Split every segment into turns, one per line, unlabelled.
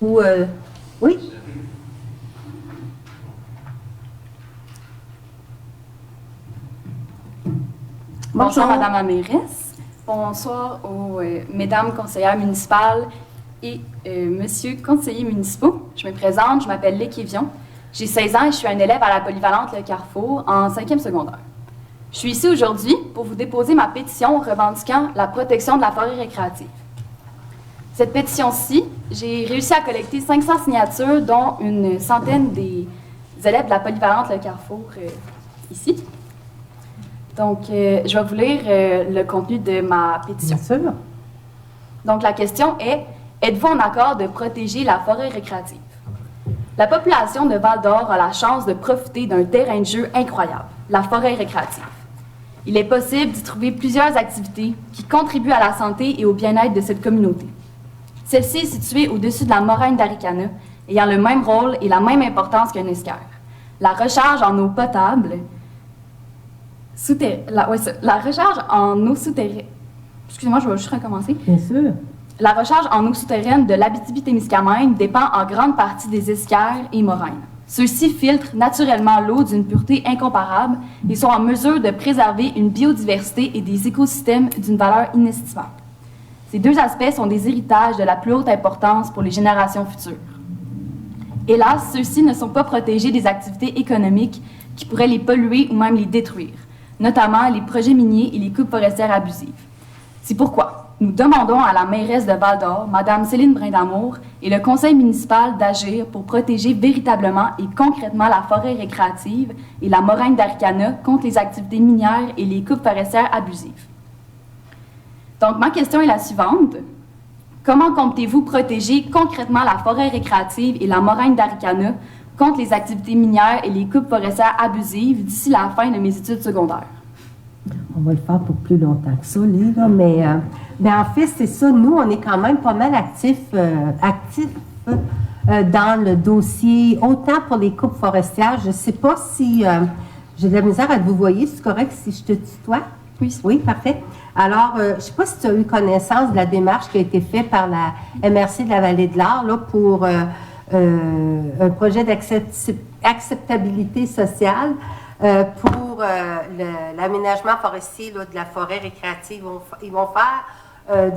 Ou, oui?
Bonjour, Madame la mairesse. Bonsoir aux Mesdames conseillères municipales et Monsieur conseillers municipaux. Je me présente, je m'appelle Léquie Vion. J'ai 16 ans et je suis un élève à la polyvalente Le Carrefour en 5e secondaire. Je suis ici aujourd'hui pour vous déposer ma pétition revendiquant la protection de la forêt récréative. Cette pétition-ci, j'ai réussi à collecter 500 signatures, dont une centaine des élèves de la polyvalente Le Carrefour ici. Donc, je vais vous lire le contenu de ma pétition.
Bien sûr.
Donc, la question est, êtes-vous en accord de protéger la forêt récréative? La population de Val-d'Or a la chance de profiter d'un terrain de jeu incroyable, la forêt récréative. Il est possible d'y trouver plusieurs activités qui contribuent à la santé et au bien-être de cette communauté. Celle-ci est située au-dessus de la moraine d'Aricana, ayant le même rôle et la même importance qu'un escarre. La recharge en eau potable, la recharge en eau souterraine. Excusez-moi, je vais juste recommencer.
Bien sûr.
La recharge en eau souterraine de l'Abitibi-Témiscamingue dépend en grande partie des escarres et moraines. Ceux-ci filtrent naturellement l'eau d'une pureté incomparable et sont en mesure de préserver une biodiversité et des écosystèmes d'une valeur inestimable. Ces deux aspects sont des héritages de la plus haute importance pour les générations futures. Hélas, ceux-ci ne sont pas protégés des activités économiques qui pourraient les polluer ou même les détruire, notamment les projets miniers et les coupes forestières abusives. C'est pourquoi nous demandons à la mairesse de Val-d'Or, Mme Céline Brindamour, et le conseil municipal d'agir pour protéger véritablement et concrètement la forêt récréative et la moraine d'Aricana contre les activités minières et les coupes forestières abusives. Donc, ma question est la suivante. Comment comptez-vous protéger concrètement la forêt récréative et la moraine d'Aricana contre les activités minières et les coupes forestières abusives d'ici la fin de mes études secondaires?
On va le faire pour plus longtemps que ça, là, mais en fait, c'est ça. Nous, on est quand même pas mal actifs dans le dossier, autant pour les coupes forestières. Je ne sais pas si j'ai de la misère à vous voyez. C'est correct si je te tutoie?
Oui.
Oui, parfait. Alors, je ne sais pas si tu as eu connaissance de la démarche qui a été faite par la MRC de la Vallée de l'Art là, pour un projet d'acceptabilité sociale pour l'aménagement forestier là, de la forêt récréative. Ils vont faire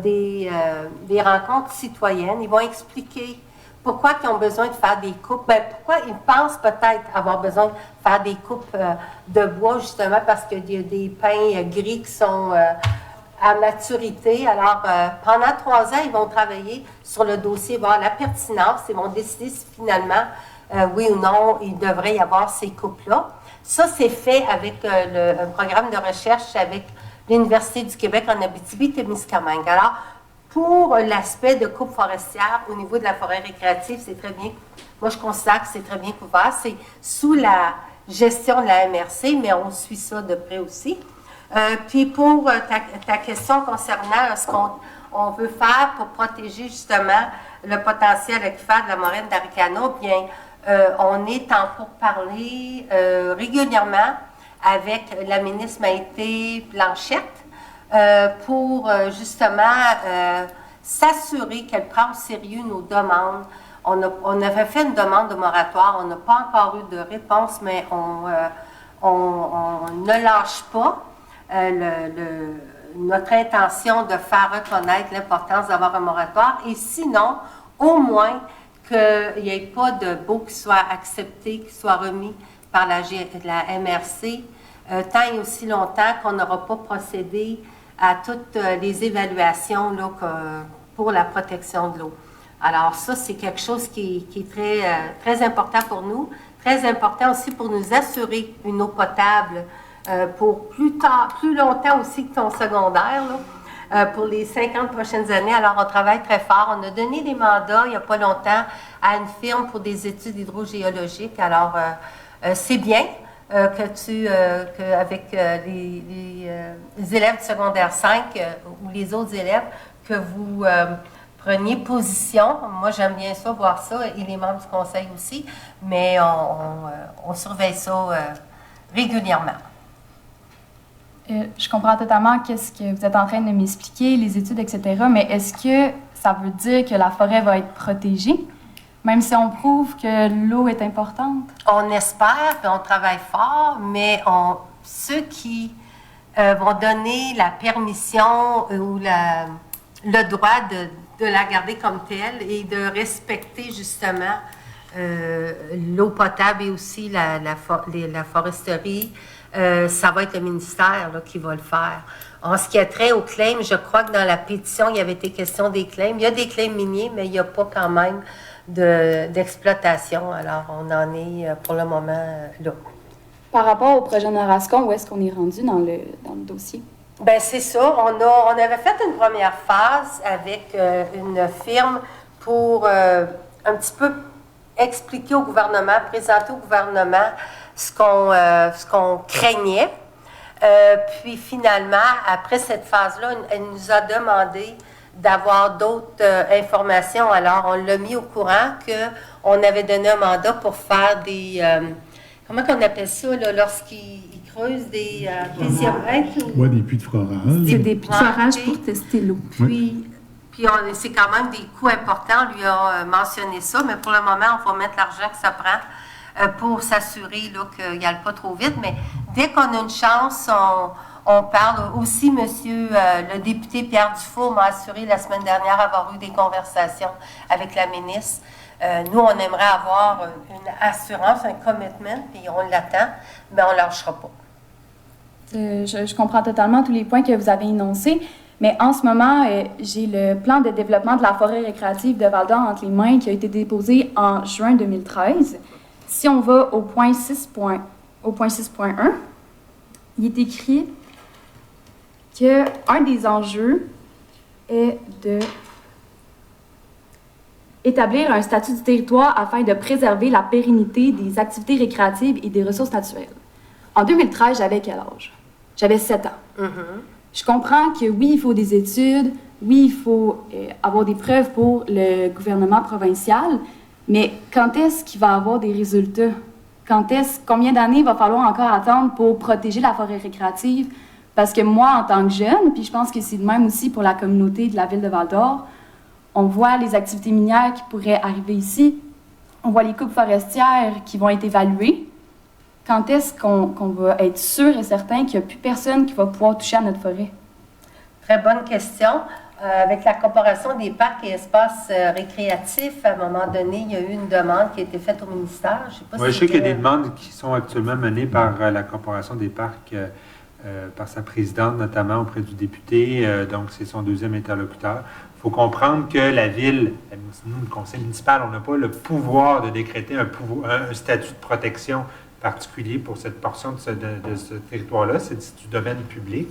des rencontres citoyennes. Ils vont expliquer pourquoi ils ont besoin de faire des coupes. Bien, pourquoi ils pensent peut-être avoir besoin de faire des coupes de bois, justement, parce qu'il y a des pins gris qui sont à maturité. Alors, pendant 3 ans, ils vont travailler sur le dossier, voir la pertinence. Ils vont décider si finalement, oui ou non, il devrait y avoir ces coupes-là. Ça, c'est fait avec un programme de recherche avec l'Université du Québec en Abitibi-Témiscamingue. Alors, pour l'aspect de coupe forestière au niveau de la forêt récréative, c'est très bien. Moi, je considère que c'est très bien couvert. C'est sous la gestion de la MRC, mais on suit ça de près aussi. Puis pour ta question concernant ce qu'on veut faire pour protéger justement le potentiel aquifère de la moraine d'Aricana, bien, on est en pourparlers régulièrement avec la ministre Maïté Blanchette pour justement s'assurer qu'elle prend au sérieux nos demandes. On avait fait une demande de moratoire, on n'a pas encore eu de réponse, mais on ne lâche pas notre intention de faire reconnaître l'importance d'avoir un moratoire et sinon, au moins, qu'il n'y ait pas de baux qui soient acceptés, qui soient remis par la MRC, tant et aussi longtemps qu'on n'aura pas procédé à toutes les évaluations là, pour la protection de l'eau. Alors ça, c'est quelque chose qui est très, très important pour nous, très important aussi pour nous assurer une eau potable pour plus longtemps aussi que ton secondaire, là, pour les 50 prochaines années. Alors, on travaille très fort. On a donné des mandats il n'y a pas longtemps à une firme pour des études hydrogéologiques. Alors, c'est bien qu'avec les élèves du secondaire 5 ou les autres élèves, que vous preniez position. Moi, j'aime bien ça, voir ça, et les membres du conseil aussi, mais on surveille ça régulièrement.
Je comprends totalement qu'est-ce que vous êtes en train de m'expliquer, les études, etc., mais est-ce que ça veut dire que la forêt va être protégée? Même si on prouve que l'eau est importante?
On espère, puis on travaille fort, mais ceux qui vont donner la permission ou le droit de la garder comme telle et de respecter justement l'eau potable et aussi la foresterie, ça va être le ministère là, qui va le faire. En ce qui a trait aux claims, je crois que dans la pétition, il y avait été question des claims. Il y a des claims miniers, mais il n'y a pas quand même d'exploitation. Alors, on en est pour le moment là.
Par rapport au projet Norascon, où est-ce qu'on est rendu dans le dossier?
Bien, c'est ça. On avait fait une première phase avec une firme pour un petit peu expliquer au gouvernement, présenter au gouvernement ce qu'on craignait. Puis finalement, après cette phase-là, elle nous a demandé d'avoir d'autres informations. Alors, on l'a mis au courant qu'on avait donné un mandat pour faire des... comment on appelle ça, là, lorsqu'ils creusent des diamètres?
Oui, des puits de forage.
C'est des puits de forage pour tester l'eau.
Puis c'est quand même des coûts importants. On lui a mentionné ça, mais pour le moment, on va mettre l'argent que ça prend pour s'assurer là, qu'il n'y aille pas trop vite. Mais dès qu'on a une chance, on parle. Aussi, le député Pierre Dufault m'a assuré la semaine dernière avoir eu des conversations avec la ministre. Nous, on aimerait avoir une assurance, un commitment, puis on l'attend, mais on ne lâchera pas.
Je comprends totalement tous les points que vous avez énoncés, mais en ce moment, j'ai le plan de développement de la forêt récréative de Val-d'Or entre les mains qui a été déposé en juin 2013. Si on va au point 6.1, il est écrit qu'un des enjeux est de établir un statut du territoire afin de préserver la pérennité des activités récréatives et des ressources naturelles. En 2013, j'avais quel âge? J'avais 7 ans.
Mm-hmm.
Je comprends que oui, il faut des études, oui, il faut avoir des preuves pour le gouvernement provincial, mais quand est-ce qu'il va avoir des résultats? Combien d'années il va falloir encore attendre pour protéger la forêt récréative? Parce que moi, en tant que jeune, puis je pense que c'est de même aussi pour la communauté de la ville de Val-d'Or, on voit les activités minières qui pourraient arriver ici, on voit les coupes forestières qui vont être évaluées. Quand est-ce qu'on va être sûr et certain qu'il n'y a plus personne qui va pouvoir toucher à notre forêt?
Très bonne question. Avec la Corporation des parcs et espaces récréatifs, à un moment donné, il y a eu une demande qui a été faite au ministère.
Je sais qu'il y a des demandes qui sont actuellement menées par la Corporation des parcs, par sa présidente notamment auprès du député, donc c'est son deuxième interlocuteur. Il faut comprendre que la ville, nous, le conseil municipal, on n'a pas le pouvoir de décréter un statut de protection particulier pour cette portion de ce territoire-là. C'est du domaine public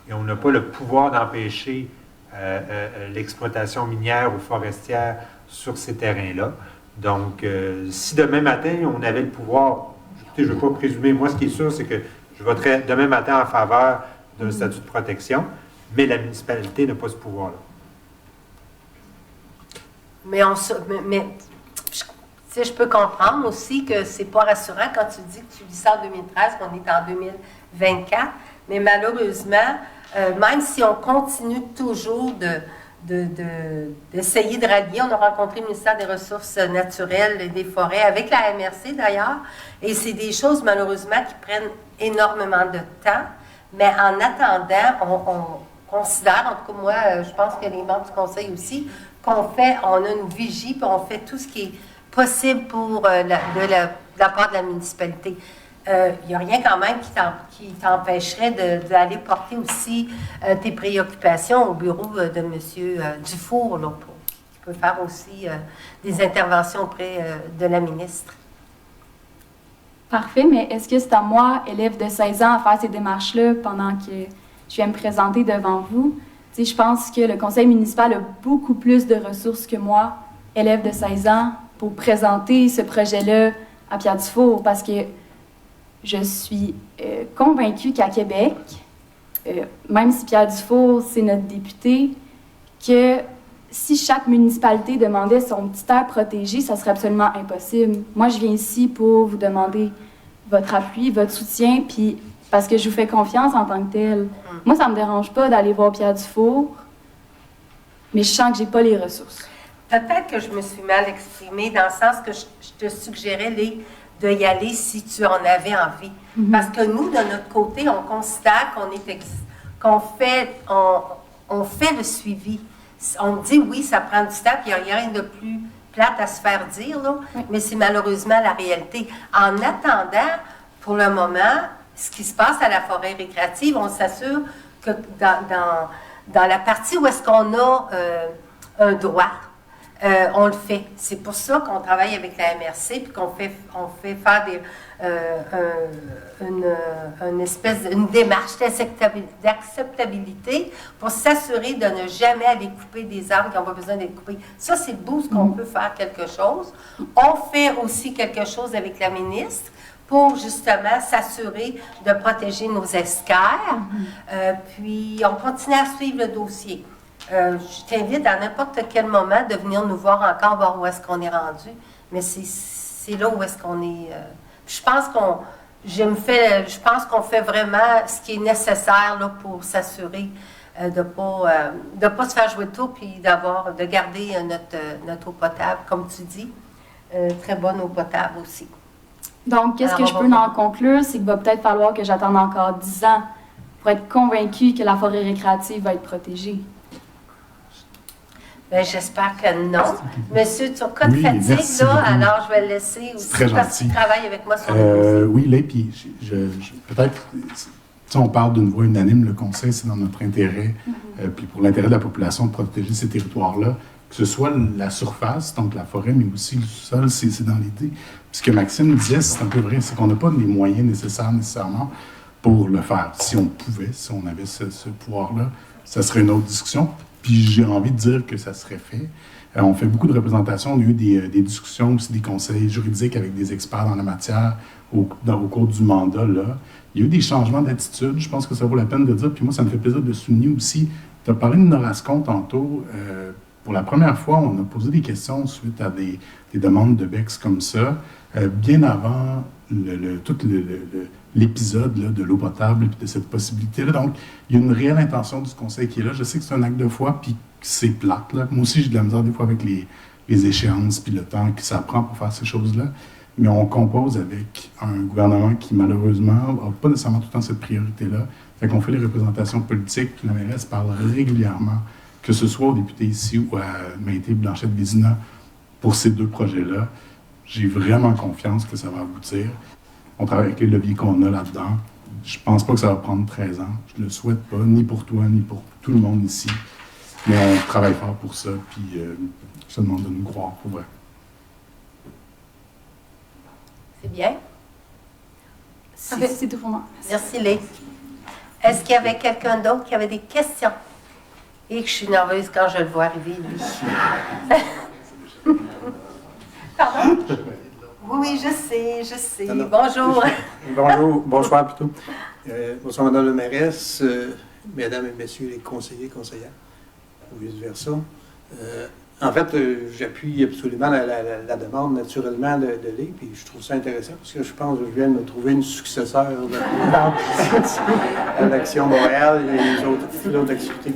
et on n'a pas le pouvoir d'empêcher l'exploitation minière ou forestière sur ces terrains-là. Donc, si demain matin, on avait le pouvoir, je ne veux pas présumer, moi, ce qui est sûr, c'est que je voterais demain matin en faveur d'un statut de protection, mais la municipalité n'a pas ce pouvoir-là.
Mais je peux comprendre aussi que c'est pas rassurant quand tu dis que tu lis ça en 2013, qu'on est en 2024, mais malheureusement, même si on continue toujours d'essayer de rallier, on a rencontré le ministère des Ressources naturelles et des Forêts, avec la MRC d'ailleurs, et c'est des choses malheureusement qui prennent énormément de temps, mais en attendant, on considère, en tout cas moi, je pense que les membres du conseil aussi, on a une vigie, puis on fait tout ce qui est possible pour la part de la municipalité. Il n'y a rien quand même qui t'empêcherait d'aller porter aussi tes préoccupations au bureau de M. Dufour. Là, tu peux faire aussi des interventions auprès de la ministre.
Parfait, mais est-ce que c'est à moi, élève de 16 ans, à faire ces démarches-là pendant que je viens me présenter devant vous? Tu sais, je pense que le conseil municipal a beaucoup plus de ressources que moi, élève de 16 ans, pour présenter ce projet-là à Pierre Dufour, parce que je suis convaincue qu'à Québec, même si Pierre Dufour, c'est notre député, que si chaque municipalité demandait son petit aire protégé, ça serait absolument impossible. Moi, je viens ici pour vous demander votre appui, votre soutien, puis parce que je vous fais confiance en tant que tel. Moi, ça ne me dérange pas d'aller voir Pierre Dufour, mais je sens que je n'ai pas les ressources.
peut-être que je me suis mal exprimée dans le sens que je te suggérais de y aller si tu en avais envie. Parce que nous, de notre côté, on considère on fait le suivi. On dit oui, ça prend du temps, puis il n'y a rien de plus plate à se faire dire, là, mais c'est malheureusement la réalité. En attendant, pour le moment, ce qui se passe à la forêt récréative, on s'assure que dans la partie où est-ce qu'on a un droit, on le fait. C'est pour ça qu'on travaille avec la MRC puis qu'on fait faire une démarche d'acceptabilité pour s'assurer de ne jamais aller couper des arbres qui n'ont pas besoin d'être coupés. Ça, c'est beau ce qu'on peut faire quelque chose. On fait aussi quelque chose avec la ministre pour justement s'assurer de protéger nos escarres. Puis on continue à suivre le dossier. Je t'invite à n'importe quel moment de venir nous voir encore, voir où est-ce qu'on est rendu. Mais c'est là où est-ce qu'on est. Je pense qu'on fait vraiment ce qui est nécessaire là, pour s'assurer de pas se faire jouer de tout puis de garder notre eau potable, comme tu dis. Très bonne eau potable aussi.
Donc, qu'est-ce que je peux en conclure? C'est qu'il va peut-être falloir que j'attende encore 10 ans pour être convaincue que la forêt récréative va être protégée.
Bien, j'espère que non. Monsieur Turcotte fatigue, là, alors je vais le laisser aussi parce qu'il travaille avec moi sur le dossier.
Oui, là, puis peut-être, on parle d'une voix unanime, le Conseil, c'est dans notre intérêt, puis pour l'intérêt de la population de protéger ces territoires-là, que ce soit la surface, donc la forêt, mais aussi le sol, c'est dans l'idée. Puis ce que Maxime disait, c'est un peu vrai, c'est qu'on n'a pas les moyens nécessaires nécessairement pour le faire. Si on pouvait, si on avait ce pouvoir-là, ça serait une autre discussion. Puis j'ai envie de dire que ça serait fait. On fait beaucoup de représentations. On a eu des discussions aussi, des conseils juridiques avec des experts dans la matière au cours du mandat. Là. Il y a eu des changements d'attitude. Je pense que ça vaut la peine de dire. Puis moi, ça me fait plaisir de souligner aussi. Tu as parlé de Norascon tantôt. Pour la première fois, on a posé des questions suite à des demandes de BEX comme ça, bien avant tout l'épisode là, de l'eau potable et de cette possibilité-là. Donc, il y a une réelle intention du Conseil qui est là. Je sais que c'est un acte de foi, puis que c'est plate. Là. Moi aussi, j'ai de la misère des fois avec les échéances, puis le temps que ça prend pour faire ces choses-là. Mais on compose avec un gouvernement qui, malheureusement, n'a pas nécessairement tout le temps cette priorité-là. Fait qu'on fait les représentations politiques, puis la mairesse parle régulièrement, que ce soit aux députés ici ou à Maïté Blanchette-Vézina, pour ces deux projets-là. J'ai vraiment confiance que ça va aboutir. On travaille avec les leviers qu'on a là-dedans. Je pense pas que ça va prendre 13 ans. Je le souhaite pas, ni pour toi, ni pour tout le monde ici. Mais on travaille fort pour ça, puis je te demande de nous croire, pour vrai.
C'est bien.
C'est tout pour moi.
Merci, Lé. Est-ce qu'il y avait quelqu'un d'autre qui avait des questions? Et que je suis nerveuse quand je le vois arriver, lui. Pardon? Oui, je sais.
Alors,
Bonjour.
Bonsoir plutôt. Bonsoir, Madame la mairesse, Mesdames et Messieurs les conseillers, conseillères, ou vice-versa. En fait, j'appuie absolument la demande naturellement de Lé, puis je trouve ça intéressant parce que je pense que je viens de me trouver une successeur à l'Action Montréal et les autres activités.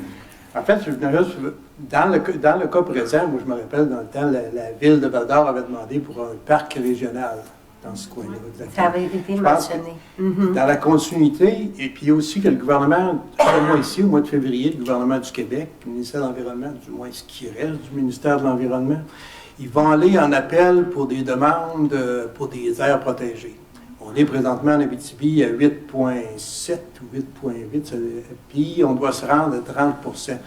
En fait, je venais juste, dans le cas présent, moi je me rappelle dans le temps, la ville de Val-d'Or avait demandé pour un parc régional dans ce coin-là.
Ça avait été mentionné.
Dans la continuité, et puis aussi que le gouvernement, moi ici, au mois de février, le gouvernement du Québec, le ministère de l'Environnement, du moins ce qui reste du ministère de l'Environnement, ils vont aller en appel pour des demandes pour des aires protégées. On est présentement en Abitibi à 8,7 ou 8,8, puis on doit se rendre à 30%.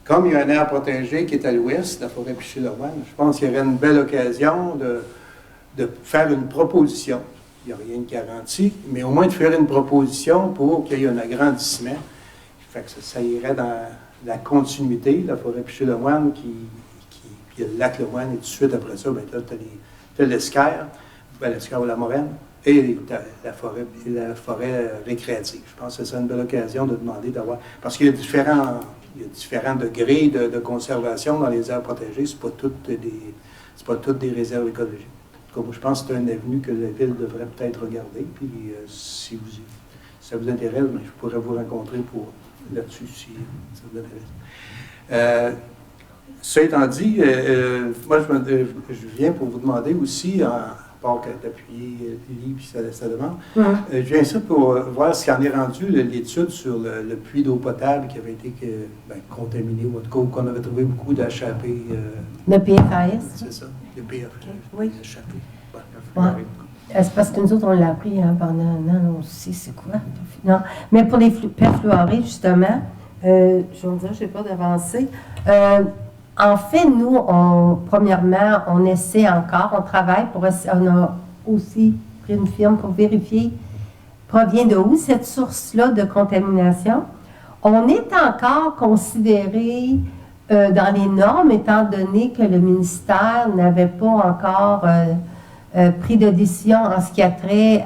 Comme il y a une aire protégée qui est à l'ouest, la forêt Piché-Lorraine, je pense qu'il y aurait une belle occasion de faire une proposition. Il n'y a rien de garanti, mais au moins de faire une proposition pour qu'il y ait un agrandissement. Fait que ça irait dans la continuité, la forêt Piché-Lorraine, puis le lac Lemoine, et tout de suite après ça, bien, là, tu as l'esquerre, l'esquerre ou la moraine, et la forêt récréative. Je pense que c'est une belle occasion de demander d'avoir... Parce qu'il y a différents degrés de conservation dans les aires protégées. Ce n'est pas toutes des réserves écologiques. Comme je pense que c'est un avenue que la ville devrait peut-être regarder. Puis si ça vous intéresse, bien, je pourrais vous rencontrer là-dessus si ça vous intéresse. Ça étant dit, moi, je viens pour vous demander aussi, à part d'appuyer Lily puis sa demande, je viens ici pour voir ce qu'en est rendu l'étude sur le puits d'eau potable qui avait été contaminé, ou en tout cas, qu'on avait trouvé beaucoup d'HAP.
Le PFAS?
C'est ça, le PFAS.
Oui.
HAP.
C'est parce que nous autres, on l'a appris pendant un an, on sait c'est quoi. Non. Mais pour les perfluorés, justement, je vais me dire, je n'ai pas d'avancée. En fait, nous, premièrement, on essaie encore, on travaille on a aussi pris une firme pour vérifier provient de où cette source-là de contamination. On est encore considéré dans les normes, étant donné que le ministère n'avait pas encore pris de décision en ce qui a trait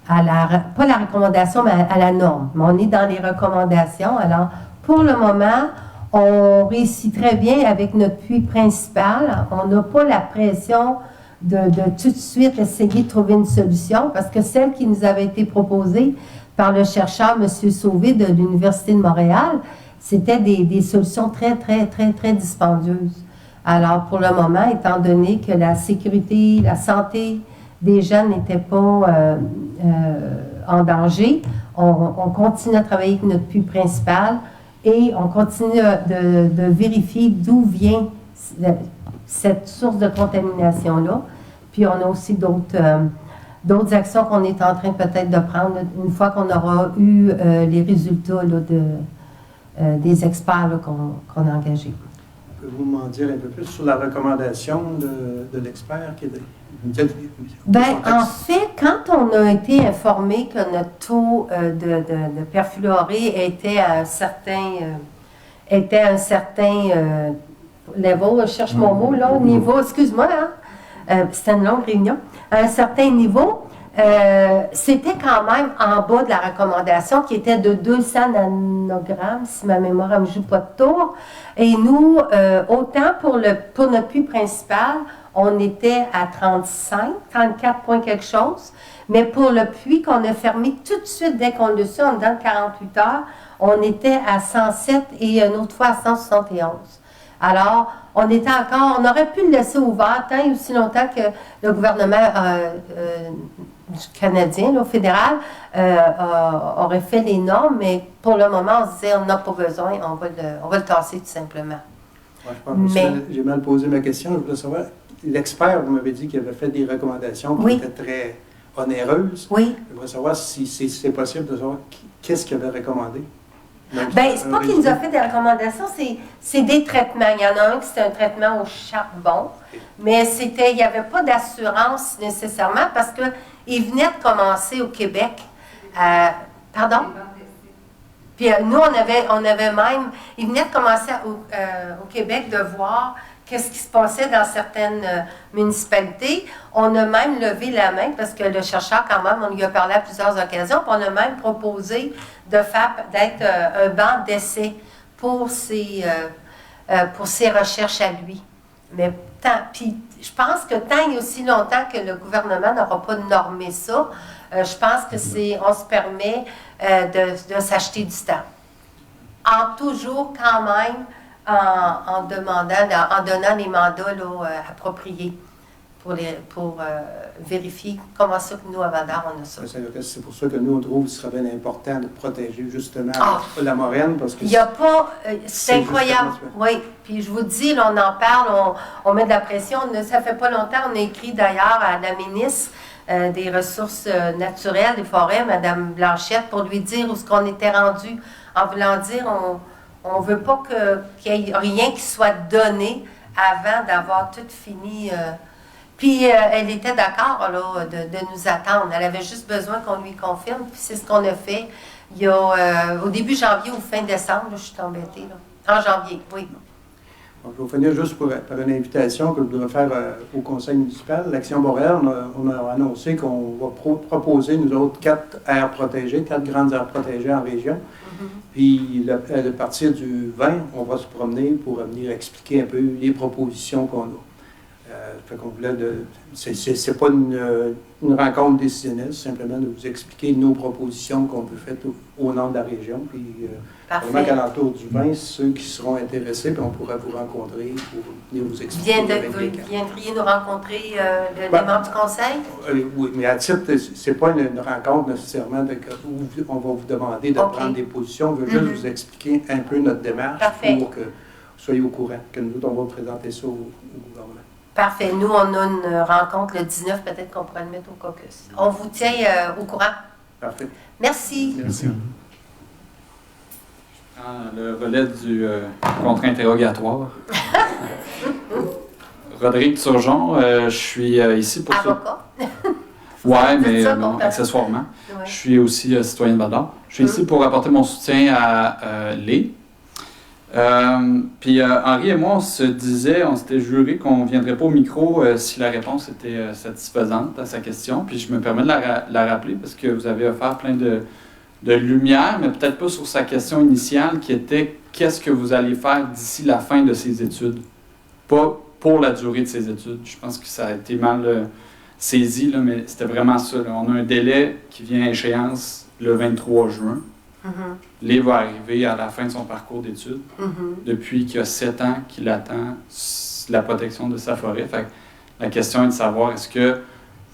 pas la recommandation, mais à la norme. Mais on est dans les recommandations. Alors, pour le moment, on réussit très bien avec notre puits principal. On n'a pas la pression de tout de suite essayer de trouver une solution parce que celle qui nous avait été proposée par le chercheur M. Sauvé de l'Université de Montréal, c'était des solutions très, très, très, très dispendieuses. Alors, pour le moment, étant donné que la sécurité, la santé des jeunes n'étaient pas en danger, on continue à travailler avec notre puits principal. Et on continue de vérifier d'où vient cette source de contamination-là. Puis on a aussi d'autres actions qu'on est en train peut-être de prendre une fois qu'on aura eu les résultats là, des experts qu'on a engagés.
Pouvez-vous m'en dire un peu plus sur la recommandation de l'expert qui est
en fait, quand on a été informé que notre taux de perfluoré était à un certain level, je cherche mon mot, là, niveau, excuse-moi, c'était une longue réunion, à un certain niveau, c'était quand même en bas de la recommandation qui était de 200 nanogrammes, si ma mémoire ne me joue pas de tour. Et nous, autant pour notre puits principal, on était à 34 points quelque chose, mais pour le puits qu'on a fermé tout de suite dès qu'on l'a su, en dedans de 48 heures, on était à 107 et une autre fois à 171. Alors, on aurait pu le laisser ouvert tant et aussi longtemps que le gouvernement canadien, là, fédéral, aurait fait les normes, mais pour le moment, on se disait, on n'a pas besoin, on va le tasser tout simplement.
Ouais, je pense que j'ai mal posé ma question, je voulais savoir. L'expert, vous m'avez dit qu'il avait fait des recommandations qui étaient très onéreuses.
Oui.
Je voudrais savoir si c'est possible de savoir qu'est-ce qu'il avait recommandé.
Bien, c'est pas qu'il nous a fait des recommandations, c'est des traitements. Il y en a un qui c'est un traitement au charbon, mais il n'y avait pas d'assurance nécessairement parce qu'il venait de commencer au Québec. Pardon? Puis nous, on avait même... Il venait de commencer au Québec de voir qu'est-ce qui se passait dans certaines municipalités. On a même levé la main, parce que le chercheur, quand même, on lui a parlé à plusieurs occasions, puis on a même proposé d'être un banc d'essai pour ses recherches à lui. Mais puis je pense que tant et aussi longtemps que le gouvernement n'aura pas normé ça, je pense que on se permet de s'acheter du temps. Toujours quand même en donnant les mandats là, appropriés pour vérifier comment ça que nous, à Val-d'Or, on a ça.
C'est pour ça que nous, on trouve qu'il serait bien important de protéger justement la moraine. Parce que
il n'y a pas... c'est incroyable. Oui, puis je vous dis, là, on en parle, on met de la pression. Ça fait pas longtemps, on a écrit d'ailleurs à la ministre des Ressources naturelles, des forêts, Mme Blanchette, pour lui dire où ce qu'on était rendu, en voulant dire... On ne veut pas qu'il n'y ait rien qui soit donné avant d'avoir tout fini. Puis elle était d'accord là, de nous attendre. Elle avait juste besoin qu'on lui confirme. Puis c'est ce qu'on a fait. Il y a, au début janvier ou fin décembre, là, je suis embêtée. Là. En janvier, oui.
Donc, je vais finir juste par une invitation que je voudrais faire au conseil municipal. L'Action boréale, on a annoncé qu'on va proposer, nous autres, 4 aires protégées, 4 grandes aires protégées en région. Puis, à partir du 20, on va se promener pour venir expliquer un peu les propositions qu'on a. Fait qu'on voulait c'est pas une rencontre décisionnelle, c'est simplement de vous expliquer nos propositions qu'on peut faire au nom de la région. Puis, vraiment qu'à l'entour du 20, ceux qui seront intéressés, puis on pourra vous rencontrer pour venir vous expliquer.
Viendriez nous rencontrer les membres du conseil?
Oui, mais à titre, c'est pas une rencontre nécessairement où on va vous demander de prendre des positions. On veut juste vous expliquer un peu notre démarche pour que vous soyez au courant, que nous, on va présenter ça au gouvernement.
Parfait. Nous, on a une rencontre le 19, peut-être qu'on pourrait le mettre au caucus. On vous tient au courant.
Parfait.
Merci.
Merci.
Le relais du contre-interrogatoire. Rodrigue Turgeon, je suis ici pour...
Avocat.
Oui, mais non, accessoirement. Ouais. Je suis aussi citoyen de Val-d'Or. Je suis ici pour apporter mon soutien à Lé. Puis Henri et moi, on s'était juré qu'on ne viendrait pas au micro si la réponse était satisfaisante à sa question. Puis je me permets de la rappeler parce que vous avez offert plein de lumière, mais peut-être pas sur sa question initiale qui était qu'est-ce que vous allez faire d'ici la fin de ses études? Pas pour la durée de ses études. Je pense que ça a été mal saisi, là, mais c'était vraiment ça. Là. On a un délai qui vient à échéance le 23 juin. Lé va arriver à la fin de son parcours d'études, depuis qu'il y a 7 ans qu'il attend la protection de sa forêt. Fait que la question est de savoir, est-ce que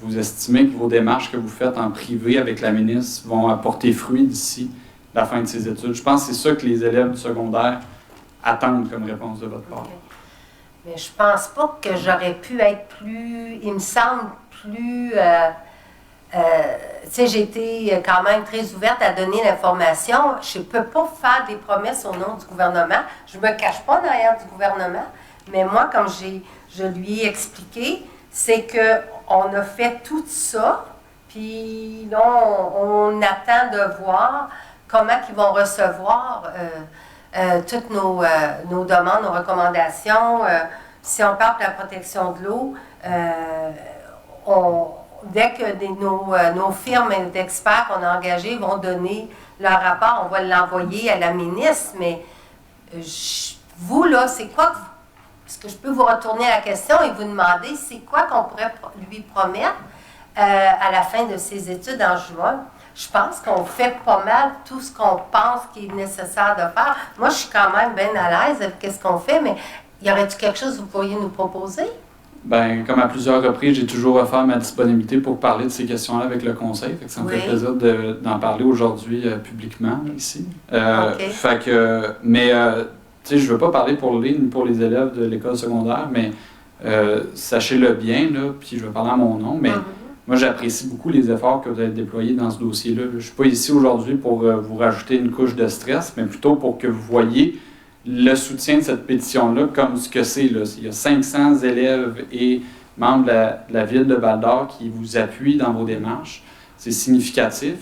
vous estimez que vos démarches que vous faites en privé avec la ministre vont apporter fruit d'ici la fin de ses études? Je pense que c'est ça que les élèves du secondaire attendent comme réponse de votre part.
Mais je pense pas que j'aurais pu être plus... Il me semble plus... tu sais, j'ai été quand même très ouverte à donner l'information. Je ne peux pas faire des promesses au nom du gouvernement. Je ne me cache pas derrière du gouvernement. Mais moi, comme je lui ai expliqué, c'est qu'on a fait tout ça, puis là, on attend de voir comment ils vont recevoir toutes nos demandes, nos recommandations. Si on parle de la protection de l'eau, dès que nos firmes d'experts qu'on a engagés vont donner leur rapport, on va l'envoyer à la ministre. Mais vous, là, c'est quoi est-ce que je peux vous retourner à la question et vous demander c'est quoi qu'on pourrait lui promettre à la fin de ses études en juin? Je pense qu'on fait pas mal tout ce qu'on pense qu'il est nécessaire de faire. Moi, je suis quand même bien à l'aise avec ce qu'on fait, mais y aurait-il quelque chose que vous pourriez nous proposer?
Bien, comme à plusieurs reprises, j'ai toujours offert ma disponibilité pour parler de ces questions-là avec le Conseil. Fait que ça me fait plaisir d'en parler aujourd'hui publiquement, ici. Fait que, mais, tu sais, je ne veux pas parler pour Lé ni pour les élèves de l'école secondaire, mais sachez-le bien, là, puis je vais parler à mon nom, mais moi, j'apprécie beaucoup les efforts que vous avez déployés dans ce dossier-là. Je ne suis pas ici aujourd'hui pour vous rajouter une couche de stress, mais plutôt pour que vous voyez le soutien de cette pétition-là comme ce que c'est. Là. Il y a 500 élèves et membres de la ville de Val-d'Or qui vous appuient dans vos démarches. C'est significatif.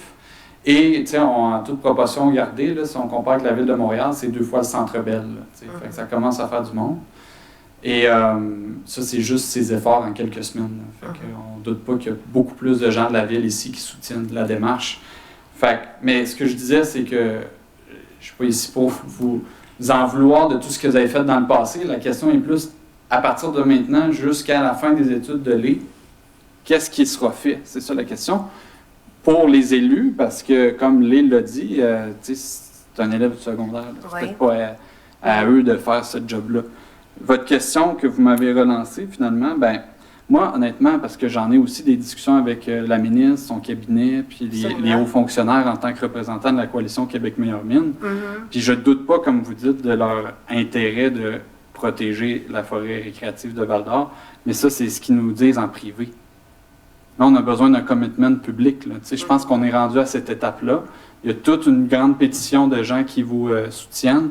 Et, tu sais, en toute proportion gardée, là, si on compare avec la ville de Montréal, c'est 2 fois le Centre Bell. Fait que ça commence à faire du monde. Et ça, c'est juste ces efforts en quelques semaines. Fait qu'on ne doute pas qu'il y a beaucoup plus de gens de la ville ici qui soutiennent la démarche. Fait mais ce que je disais, c'est que je ne suis pas ici pour vous en vouloir de tout ce que vous avez fait dans le passé. La question est plus, à partir de maintenant jusqu'à la fin des études de Lé, qu'est-ce qui sera fait? C'est ça la question. Pour les élus, parce que, comme Lé l'a dit, c'est un élève du secondaire. C'est peut-être pas à eux de faire ce job-là. Votre question que vous m'avez relancée, finalement, ben moi, honnêtement, parce que j'en ai aussi des discussions avec la ministre, son cabinet, puis les hauts fonctionnaires en tant que représentants de la coalition Québec Meilleure Mine. Puis je ne doute pas, comme vous dites, de leur intérêt de protéger la forêt récréative de Val-d'Or, mais ça, c'est ce qu'ils nous disent en privé. Là, on a besoin d'un commitment public. Là. Je pense qu'on est rendu à cette étape-là. Il y a toute une grande pétition de gens qui vous soutiennent.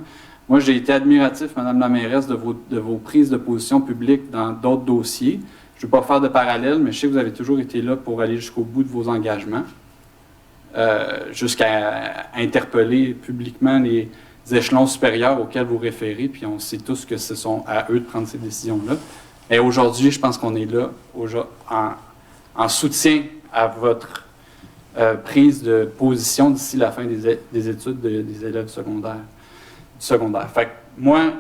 Moi, j'ai été admiratif, Madame la mairesse, de vos prises de position publiques dans d'autres dossiers. Je ne vais pas faire de parallèle, mais je sais que vous avez toujours été là pour aller jusqu'au bout de vos engagements, jusqu'à interpeller publiquement les échelons supérieurs auxquels vous référez, puis on sait tous que ce sont à eux de prendre ces décisions-là. Et aujourd'hui, je pense qu'on est là en soutien à votre prise de position d'ici la fin des études des élèves secondaires. Fait que moi,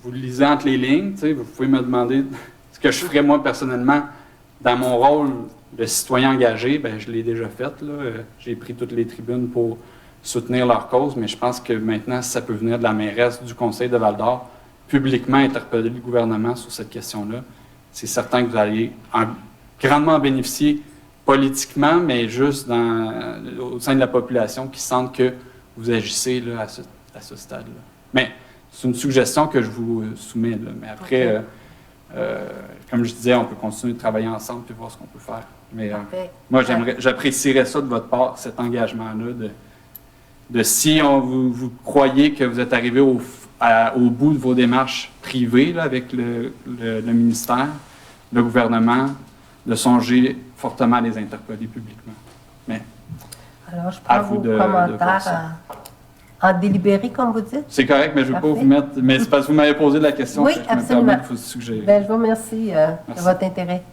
vous le lisez entre les lignes, vous pouvez me demander ce que je ferais moi personnellement dans mon rôle de citoyen engagé, ben, je l'ai déjà fait. J'ai pris toutes les tribunes pour soutenir leur cause, mais je pense que maintenant, si ça peut venir de la mairesse du Conseil de Val-d'Or, publiquement interpeller le gouvernement sur cette question-là, c'est certain que vous allez grandement bénéficier politiquement, mais juste au sein de la population qui sentent que vous agissez là, à ce stade-là. Mais c'est une suggestion que je vous soumets. Là. Mais après, comme je disais, on peut continuer de travailler ensemble et voir ce qu'on peut faire. Mais moi, j'apprécierais ça de votre part, cet engagement-là, de si vous croyez que vous êtes arrivé au bout de vos démarches privées là, avec le ministère, le gouvernement, de songer fortement à les interpeller publiquement. Mais
alors, je prends vos commentaires en délibéré, comme vous dites.
C'est correct, mais je ne veux pas vous mettre... Mais c'est parce que vous m'avez posé la question.
Oui,
que je
absolument.
me permets de vous suggérer.
Ben, je vous remercie de votre intérêt.